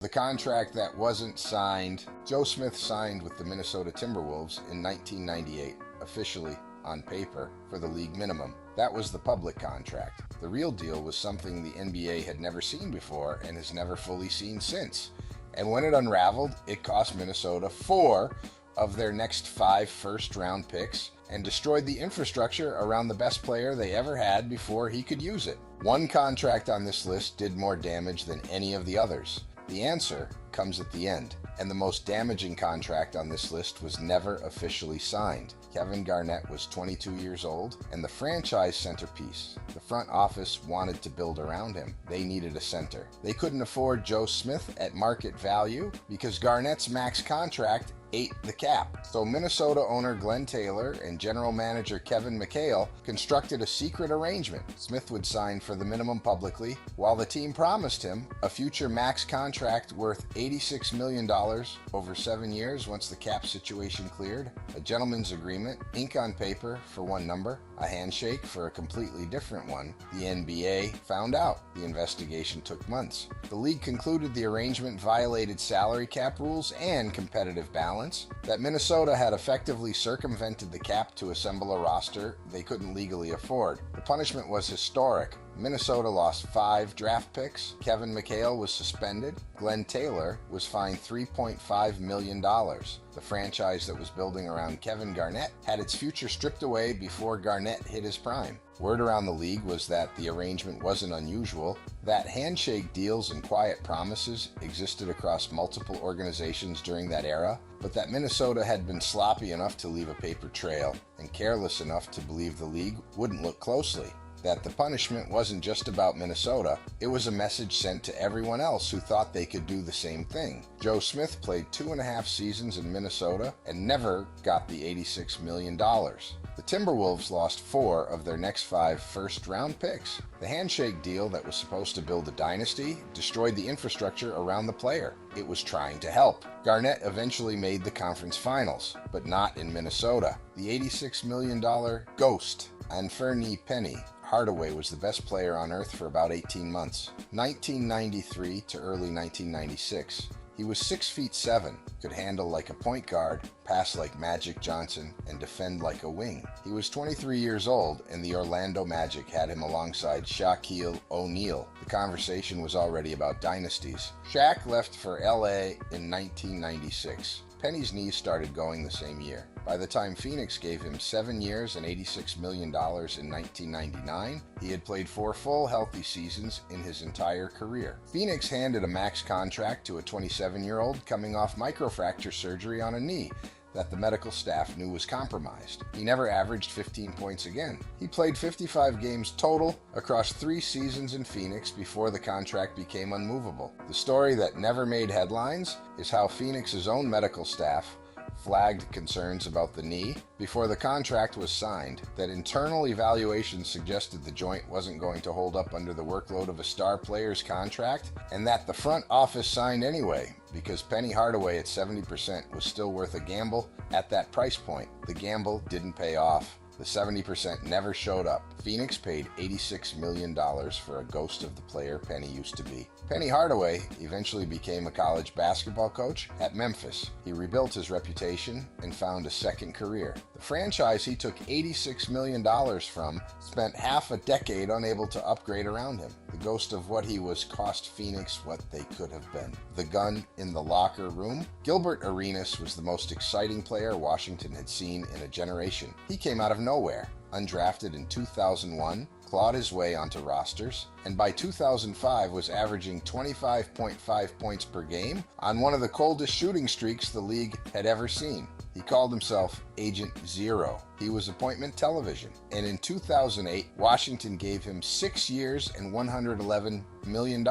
The contract that wasn't signed, Joe Smith signed with the Minnesota Timberwolves in 1998, officially on paper, for the league minimum. That was the public contract. The real deal was something the NBA had never seen before and has never fully seen since. And when it unraveled, it cost Minnesota 4 of their next 5 first-round picks and destroyed the infrastructure around the best player they ever had before he could use it. One contract on this list did more damage than any of the others. The answer comes at the end, and the most damaging contract on this list was never officially signed. Kevin Garnett was 22 years old and the franchise centerpiece. The front office wanted to build around him. They needed a center. They couldn't afford Joe Smith at market value because Garnett's max contract ate the cap. So Minnesota owner Glenn Taylor and general manager Kevin McHale constructed a secret arrangement. Smith would sign for the minimum publicly, while the team promised him a future max contract worth $86 million over 7 years once the cap situation cleared. A gentleman's agreement, ink on paper for one number, a handshake for a completely different one. The NBA found out. The investigation took months. The league concluded the arrangement violated salary cap rules and competitive balance, that Minnesota had effectively circumvented the cap to assemble a roster they couldn't legally afford. The punishment was historic. Minnesota lost 5 draft picks, Kevin McHale was suspended, Glenn Taylor was fined $3.5 million. The franchise that was building around Kevin Garnett had its future stripped away before Garnett hit his prime. Word around the league was that the arrangement wasn't unusual, that handshake deals and quiet promises existed across multiple organizations during that era, but that Minnesota had been sloppy enough to leave a paper trail and careless enough to believe the league wouldn't look closely. That the punishment wasn't just about Minnesota, it was a message sent to everyone else who thought they could do the same thing. Joe Smith played 2.5 seasons in Minnesota and never got the $86 million. The Timberwolves lost 4 of their next 5 first-round picks. The handshake deal that was supposed to build a dynasty destroyed the infrastructure around the player. It was trying to help. Garnett eventually made the conference finals, but not in Minnesota. The $86 million ghost, Anfernee Penny Hardaway, was the best player on earth for about 18 months. 1993 to early 1996. He was 6'7", could handle like a point guard, pass like Magic Johnson, and defend like a wing. He was 23 years old, and the Orlando Magic had him alongside Shaquille O'Neal. The conversation was already about dynasties. Shaq left for LA in 1996. Penny's knees started going the same year. By the time Phoenix gave him 7 years and $86 million in 1999, he had played 4 full healthy seasons in his entire career. Phoenix handed a max contract to a 27-year-old coming off microfracture surgery on a knee that the medical staff knew was compromised. He never averaged 15 points again. He played 55 games total across 3 seasons in Phoenix before the contract became unmovable. The story that never made headlines is how Phoenix's own medical staff flagged concerns about the knee before the contract was signed, that internal evaluations suggested the joint wasn't going to hold up under the workload of a star player's contract, and that the front office signed anyway because Penny Hardaway at 70% was still worth a gamble at that price point. The gamble didn't pay off. The 70% never showed up. Phoenix paid $86 million for a ghost of the player Penny used to be. Penny Hardaway eventually became a college basketball coach at Memphis. He rebuilt his reputation and found a second career. The franchise he took $86 million from spent half a decade unable to upgrade around him. The ghost of what he was cost Phoenix what they could have been. The gun in the locker room. Gilbert Arenas was the most exciting player Washington had seen in a generation. He came out of nowhere. Undrafted in 2001, clawed his way onto rosters, and by 2005 was averaging 25.5 points per game on one of the coldest shooting streaks the league had ever seen. He called himself Agent Zero. He was appointment television. And in 2008, Washington gave him 6 years and $111 million.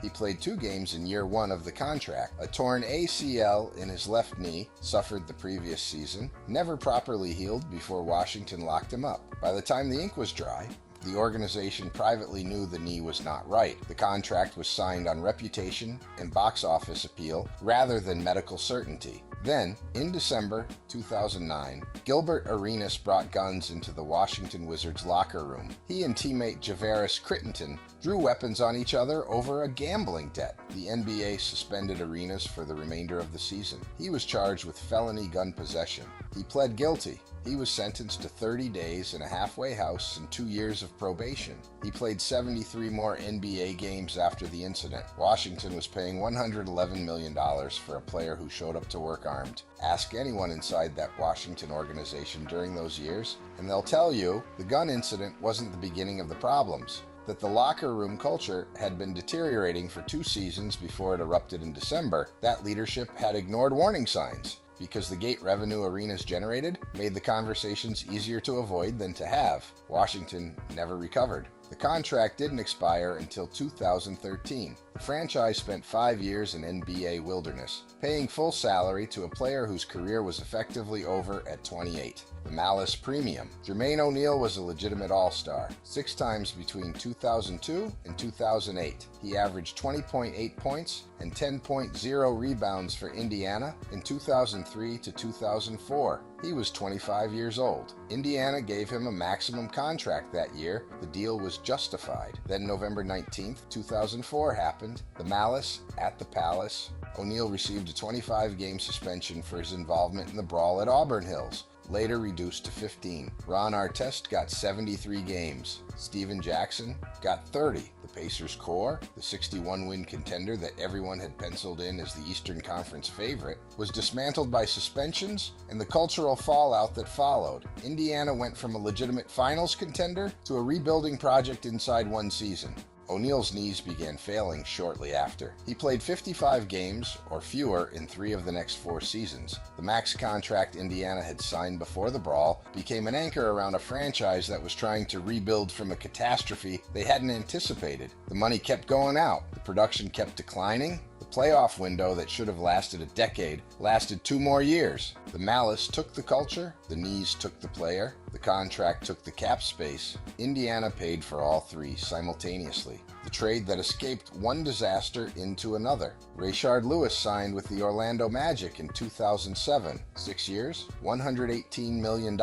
He played 2 games in year 1 of the contract. A torn ACL in his left knee, suffered the previous season, never properly healed before Washington locked him up. By the time the ink was dry, the organization privately knew the knee was not right. The contract was signed on reputation and box office appeal rather than medical certainty. Then, in December 2009, Gilbert Arenas brought guns into the Washington Wizards locker room. He and teammate Javaris Crittenton drew weapons on each other over a gambling debt. The NBA suspended Arenas for the remainder of the season. He was charged with felony gun possession. He pled guilty. He was sentenced to 30 days in a halfway house and 2 years of probation. He played 73 more NBA games after the incident. Washington was paying $111 million for a player who showed up to work armed. Ask anyone inside that Washington organization during those years, and they'll tell you the gun incident wasn't the beginning of the problems, that the locker room culture had been deteriorating for 2 seasons before it erupted in December. That leadership had ignored warning signs, because the gate revenue Arenas generated made the conversations easier to avoid than to have. Washington never recovered. The contract didn't expire until 2013. The franchise spent 5 years in NBA wilderness, paying full salary to a player whose career was effectively over at 28. The Malice Premium. Jermaine O'Neal was a legitimate all-star. 6 times between 2002 and 2008. He averaged 20.8 points and 10.0 rebounds for Indiana in 2003 to 2004. He was 25 years old. Indiana gave him a maximum contract that year. The deal was justified. Then November 19th, 2004 happened. The Malice at the Palace. O'Neal received a 25-game suspension for his involvement in the brawl at Auburn Hills, later reduced to 15. Ron Artest got 73 games. Steven Jackson got 30. The Pacers core, the 61-win contender that everyone had penciled in as the Eastern Conference favorite, was dismantled by suspensions and the cultural fallout that followed. Indiana went from a legitimate finals contender to a rebuilding project inside 1 season. O'Neal's knees began failing shortly after. He played 55 games or fewer in 3 of the next 4 seasons. The max contract Indiana had signed before the brawl became an anchor around a franchise that was trying to rebuild from a catastrophe they hadn't anticipated. The money kept going out. The production kept declining. The playoff window that should have lasted a decade lasted 2 more years. The Malice took the culture, the knees took the player, the contract took the cap space. Indiana paid for all 3 simultaneously. The trade that escaped one disaster into another. Rayshard Lewis signed with the Orlando Magic in 2007. 6 years, $118 million.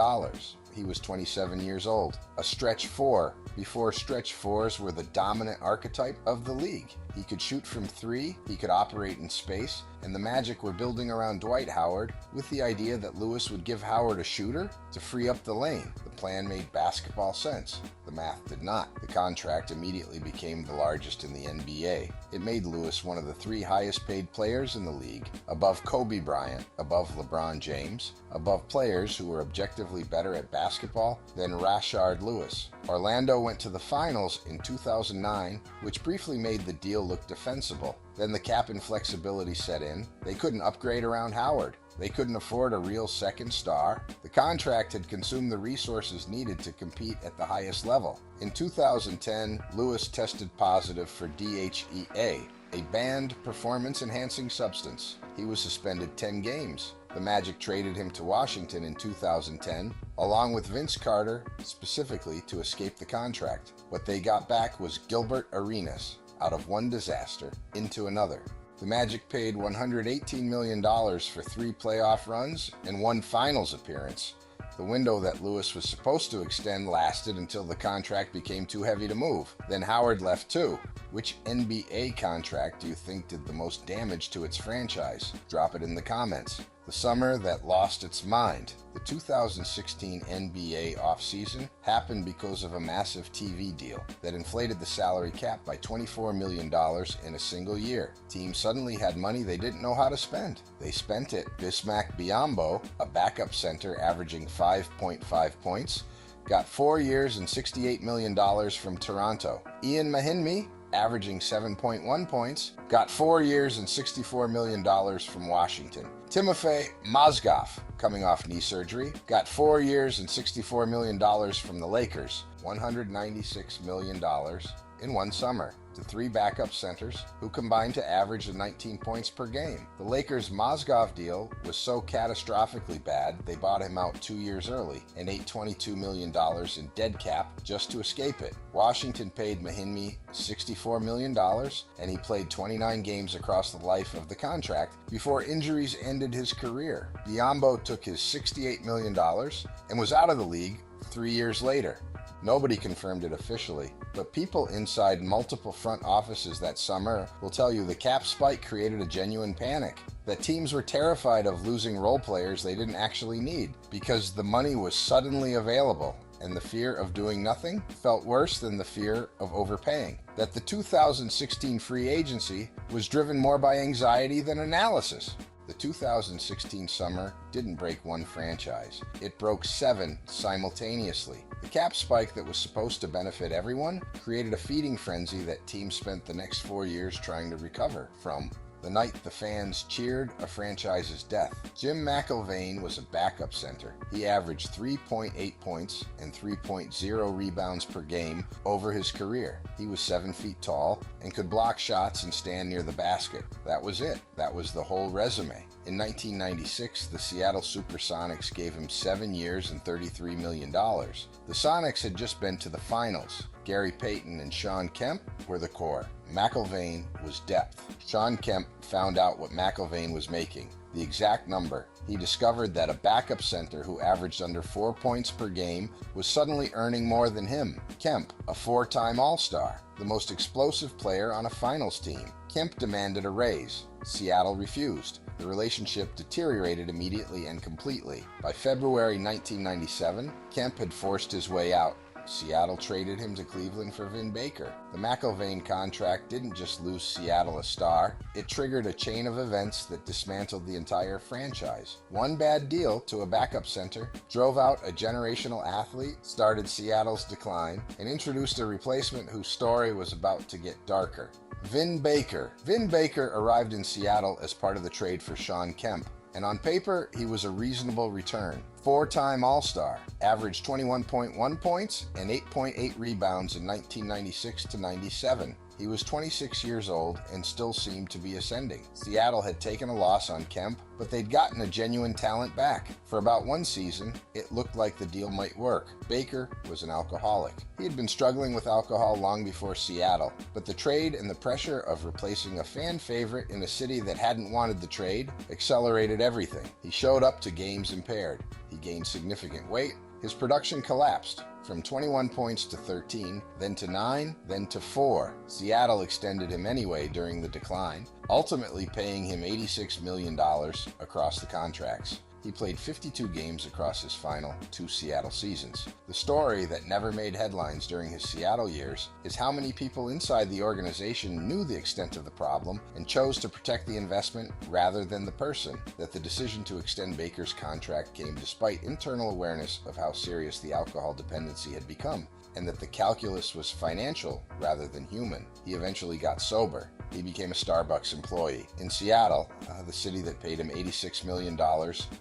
He was 27 years old. A stretch 4, before stretch 4s were the dominant archetype of the league. He could shoot from 3, he could operate in space, and the Magic were building around Dwight Howard with the idea that Lewis would give Howard a shooter to free up the lane. The plan made basketball sense. The math did not. The contract immediately became the largest in the NBA. It made Lewis one of the 3 highest paid players in the league, above Kobe Bryant, above LeBron James, above players who were objectively better at basketball than Rashard Lewis. Orlando went to the finals in 2009, which briefly made the deal look defensible. Then the cap inflexibility set in. They couldn't upgrade around Howard. They couldn't afford a real second star. The contract had consumed the resources needed to compete at the highest level. In 2010, Lewis tested positive for DHEA, a banned performance-enhancing substance. He was suspended 10 games. The Magic traded him to Washington in 2010, along with Vince Carter, specifically to escape the contract. What they got back was Gilbert Arenas, out of one disaster into another. The Magic paid $118 million for 3 playoff runs and 1 finals appearance. The window that Lewis was supposed to extend lasted until the contract became too heavy to move. Then Howard left too. Which NBA contract do you think did the most damage to its franchise? Drop it in the comments. The summer that lost its mind. The 2016 NBA offseason happened because of a massive TV deal that inflated the salary cap by $24 million in a single year. Teams suddenly had money they didn't know how to spend. They spent it. Bismack Biyombo, a backup center averaging 5.5 points, got 4 years and $68 million from Toronto. Ian Mahinmi, averaging 7.1 points, got 4 years and $64 million from Washington. Timofey Mozgov, coming off knee surgery, got 4 years and $64 million from the Lakers, $196 million in 1 summer, to 3 backup centers who combined to average 19 points per game. The Lakers' Mozgov deal was so catastrophically bad they bought him out 2 years early and ate $22 million in dead cap just to escape it. Washington paid Mahinmi $64 million, and he played 29 games across the life of the contract before injuries ended his career. Biyombo took his $68 million and was out of the league 3 years later. Nobody confirmed it officially, but people inside multiple front offices that summer will tell you the cap spike created a genuine panic, that teams were terrified of losing role players they didn't actually need because the money was suddenly available, and the fear of doing nothing felt worse than the fear of overpaying. That the 2016 free agency was driven more by anxiety than analysis. The 2016 summer didn't break one franchise. It broke 7 simultaneously. The cap spike that was supposed to benefit everyone created a feeding frenzy that teams spent the next 4 years trying to recover from. The night the fans cheered a franchise's death. Jim McIlvaine was a backup center. He averaged 3.8 points and 3.0 rebounds per game over his career. He was 7 feet tall and could block shots and stand near the basket. That was it. That was the whole resume. In 1996, the Seattle Supersonics gave him 7 years and $33 million. The Sonics had just been to the finals. Gary Payton and Shawn Kemp were the core. McIlvaine was depth. Shawn Kemp found out what McIlvaine was making, the exact number. He discovered that a backup center who averaged under 4 points per game was suddenly earning more than him. Kemp, a 4-time All-Star, the most explosive player on a finals team. Kemp demanded a raise. Seattle refused. The relationship deteriorated immediately and completely. By February 1997, Kemp had forced his way out. Seattle traded him to Cleveland for Vin Baker. The McIlvaine contract didn't just lose Seattle a star, it triggered a chain of events that dismantled the entire franchise. One bad deal to a backup center drove out a generational athlete, started Seattle's decline, and introduced a replacement whose story was about to get darker. Vin Baker. Vin Baker arrived in Seattle as part of the trade for Shawn Kemp, and on paper, he was a reasonable return. 4-time All-Star, averaged 21.1 points and 8.8 rebounds in 1996 to 97. He was 26 years old and still seemed to be ascending. Seattle had taken a loss on Kemp, but they'd gotten a genuine talent back. For about one season, it looked like the deal might work. Baker was an alcoholic. He had been struggling with alcohol long before Seattle, but the trade and the pressure of replacing a fan favorite in a city that hadn't wanted the trade accelerated everything. He showed up to games impaired. He gained significant weight. His production collapsed from 21 points to 13, then to 9, then to 4. Seattle extended him anyway during the decline, ultimately paying him $86 million across the contracts. He played 52 games across his final 2 Seattle seasons. The story that never made headlines during his Seattle years is how many people inside the organization knew the extent of the problem and chose to protect the investment rather than the person, that the decision to extend Baker's contract came despite internal awareness of how serious the alcohol dependency had become, and that the calculus was financial rather than human. He eventually got sober. He became a Starbucks employee in Seattle, the city that paid him $86 million,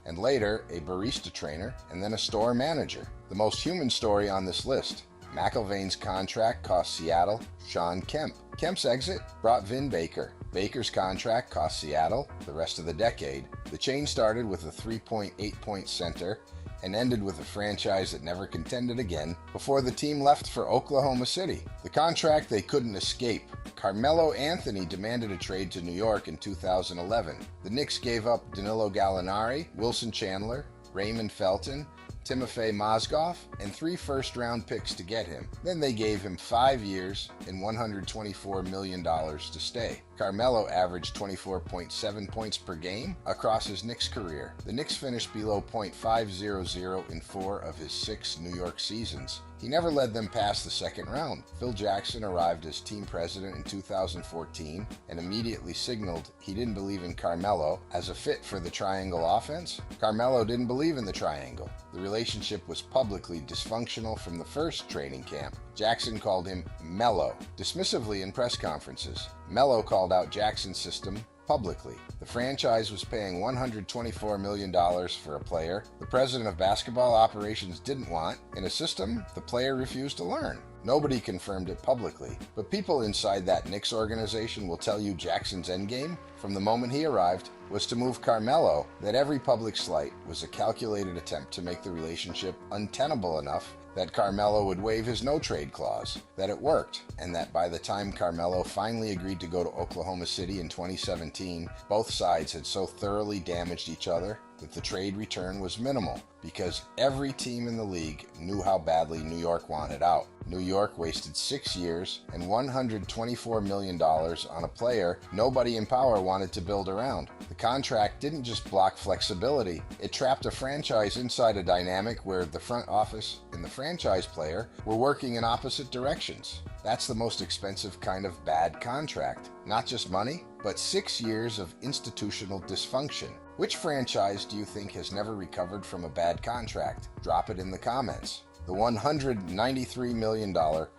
and later a barista trainer and then a store manager. The most human story on this list. McIlvaine's contract cost Seattle Shawn Kemp. Kemp's exit brought Vin Baker. Baker's contract cost Seattle the rest of the decade. The chain started with a 3.8-point center and ended with a franchise that never contended again before the team left for Oklahoma City. The contract they couldn't escape. Carmelo Anthony demanded a trade to New York in 2011. The Knicks gave up Danilo Gallinari, Wilson Chandler, Raymond Felton, Timofey Mozgov, and 3 first-round picks to get him. Then they gave him 5 years and $124 million to stay. Carmelo averaged 24.7 points per game across his Knicks career. The Knicks finished below .500 in 4 of his 6 New York seasons. He never led them past the second round. Phil Jackson arrived as team president in 2014 and immediately signaled he didn't believe in Carmelo as a fit for the triangle offense. Carmelo didn't believe in the triangle. The relationship was publicly dysfunctional from the first training camp. Jackson called him Mello, dismissively in press conferences. Mello called out Jackson's system publicly. The franchise was paying $124 million for a player the president of basketball operations didn't want, in a system the player refused to learn. Nobody confirmed it publicly, but people inside that Knicks organization will tell you Jackson's endgame, from the moment he arrived, was to move Carmelo, that every public slight was a calculated attempt to make the relationship untenable enough that Carmelo would waive his no-trade clause, that it worked, and that by the time Carmelo finally agreed to go to Oklahoma City in 2017, both sides had so thoroughly damaged each other that the trade return was minimal because every team in the league knew how badly New York wanted out. New York wasted 6 years and $124 million on a player nobody in power wanted to build around. The contract didn't just block flexibility, it trapped a franchise inside a dynamic where the front office and the franchise player were working in opposite directions. That's the most expensive kind of bad contract. Not just money, but 6 years of institutional dysfunction. Which franchise do you think has never recovered from a bad contract? Drop it in the comments. The $193 million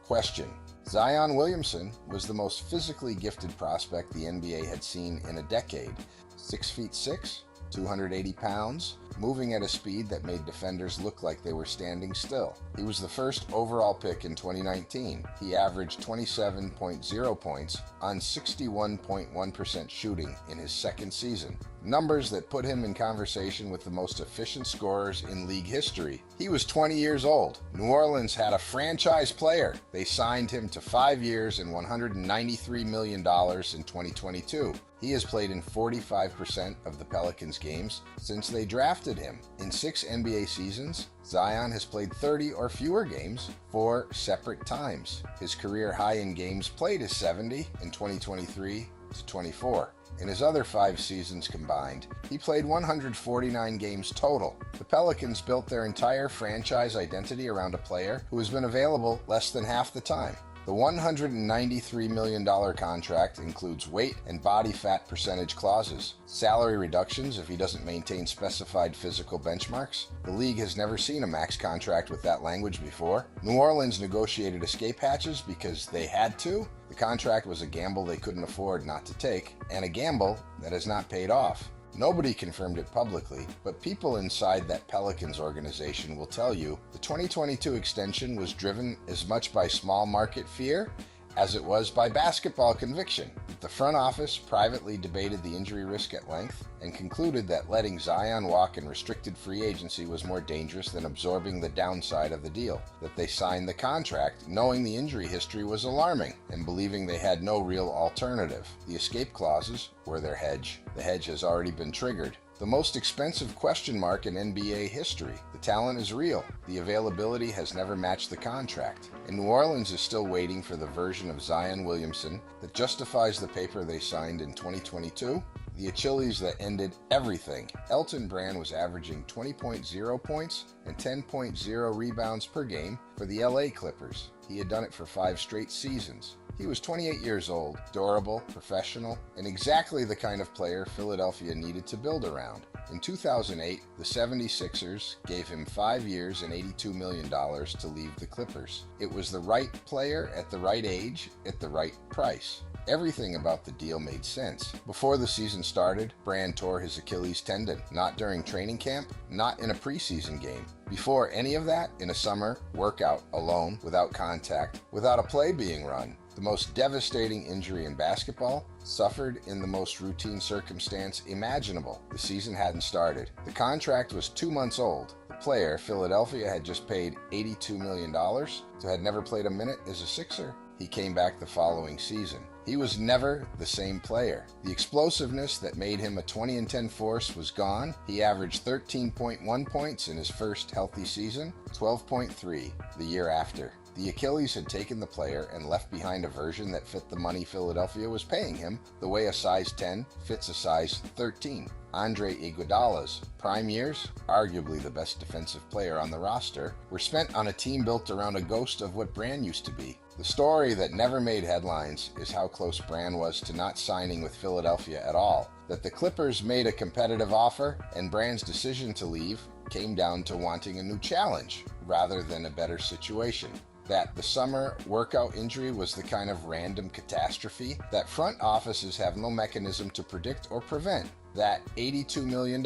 question. Zion Williamson was the most physically gifted prospect the NBA had seen in a decade. 6'6", 280 pounds, moving at a speed that made defenders look like they were standing still. He was the first overall pick in 2019. He averaged 27.0 points on 61.1% shooting in his second season. Numbers that put him in conversation with the most efficient scorers in league history. He was 20 years old. New Orleans had a franchise player. They signed him to 5 years and $193 million in 2022. He has played in 45% of the Pelicans' games since they drafted him. In 6 NBA seasons, Zion has played 30 or fewer games 4 separate times. His career high in games played is 70 in 2023 to 24. In his other 5 seasons combined, he played 149 games total. The Pelicans built their entire franchise identity around a player who has been available less than half the time. The $193 million contract includes weight and body fat percentage clauses, salary reductions if he doesn't maintain specified physical benchmarks. The league has never seen a max contract with that language before. New Orleans negotiated escape hatches because they had to. The contract was a gamble they couldn't afford not to take, and a gamble that has not paid off. Nobody confirmed it publicly, but people inside that Pelicans organization will tell you the 2022 extension was driven as much by small market fear as it was by basketball conviction. The front office privately debated the injury risk at length and concluded that letting Zion walk in restricted free agency was more dangerous than absorbing the downside of the deal. That they signed the contract knowing the injury history was alarming and believing they had no real alternative. The escape clauses were their hedge. The hedge has already been triggered. The most expensive question mark in NBA history. The talent is real. The availability has never matched the contract. And New Orleans is still waiting for the version of Zion Williamson that justifies the paper they signed in 2022. The Achilles that ended everything. Elton Brand was averaging 20.0 points and 10.0 rebounds per game for the LA Clippers. He had done it for 5 straight seasons. He was 28 years old, durable, professional, and exactly the kind of player Philadelphia needed to build around. In 2008, the 76ers gave him 5 years and $82 million to leave the Clippers. It was the right player at the right age at the right price. Everything about the deal made sense. Before the season started, Brand tore his Achilles tendon. Not during training camp, not in a preseason game. Before any of that, in a summer workout, alone, without contact, without a play being run. The most devastating injury in basketball, suffered in the most routine circumstance imaginable. The season hadn't started. The contract was 2 months old. The player, Philadelphia, had just paid $82 million, so had never played a minute as a Sixer. He came back the following season. He was never the same player. The explosiveness that made him a 20-10 force was gone. He averaged 13.1 points in his first healthy season, 12.3 the year after. The Achilles had taken the player and left behind a version that fit the money Philadelphia was paying him, the way a size 10 fits a size 13. Andre Iguodala's prime years, arguably the best defensive player on the roster, were spent on a team built around a ghost of what Brand used to be. The story that never made headlines is how close Brand was to not signing with Philadelphia at all. That the Clippers made a competitive offer and Brand's decision to leave came down to wanting a new challenge rather than a better situation. That the summer workout injury was the kind of random catastrophe that front offices have no mechanism to predict or prevent. That $82 million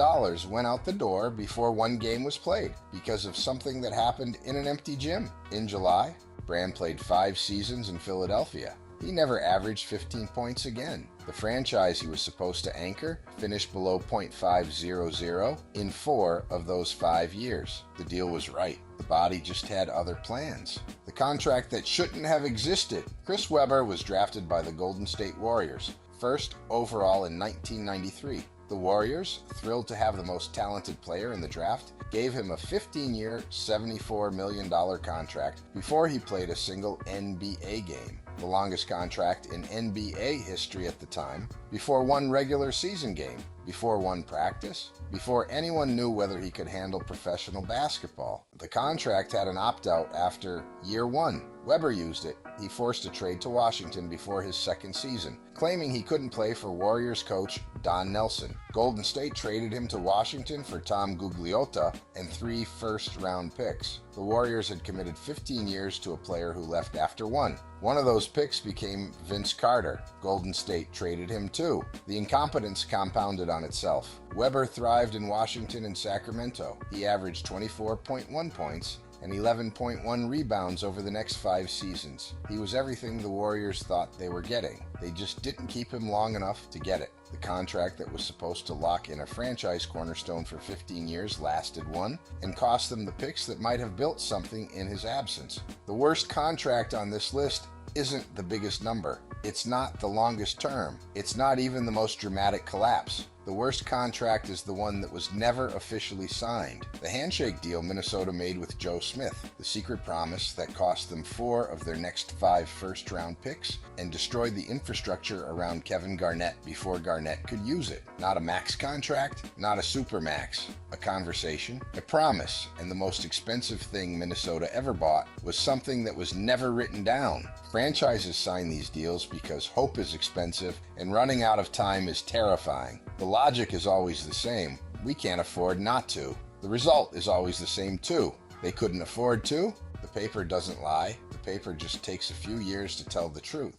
went out the door before one game was played because of something that happened in an empty gym. In July, Brand played 5 seasons in Philadelphia. He never averaged 15 points again. The franchise he was supposed to anchor finished below .500 in 4 of those 5 years. The deal was right. The body just had other plans. The contract that shouldn't have existed. Chris Webber was drafted by the Golden State Warriors, first overall in 1993. The Warriors, thrilled to have the most talented player in the draft, gave him a 15-year, $74 million contract before he played a single NBA game, the longest contract in NBA history at the time, before one regular season game, before one practice, before anyone knew whether he could handle professional basketball. The contract had an opt-out after year one. Webber used it. He forced a trade to Washington before his second season, claiming he couldn't play for Warriors coach Don Nelson. Golden State traded him to Washington for Tom Gugliotta and 3 first-round picks. The Warriors had committed 15 years to a player who left after one. One of those picks became Vince Carter. Golden State traded him too. The incompetence compounded on itself. Webber thrived in Washington and Sacramento. He averaged 24.1 points and 11.1 rebounds over the next 5 seasons. He was everything the Warriors thought they were getting. They just didn't keep him long enough to get it. The contract that was supposed to lock in a franchise cornerstone for 15 years lasted one, and cost them the picks that might have built something in his absence. The worst contract on this list isn't the biggest number. It's not the longest term. It's not even the most dramatic collapse. The worst contract is the one that was never officially signed. The handshake deal Minnesota made with Joe Smith, the secret promise that cost them 4 of their next 5 first-round picks and destroyed the infrastructure around Kevin Garnett before Garnett could use it. Not a max contract, not a super max. A conversation, a promise, and the most expensive thing Minnesota ever bought was something that was never written down. Franchises sign these deals because hope is expensive and running out of time is terrifying. The logic is always the same. We can't afford not to. The result is always the same too. They couldn't afford to. The paper doesn't lie. The paper just takes a few years to tell the truth.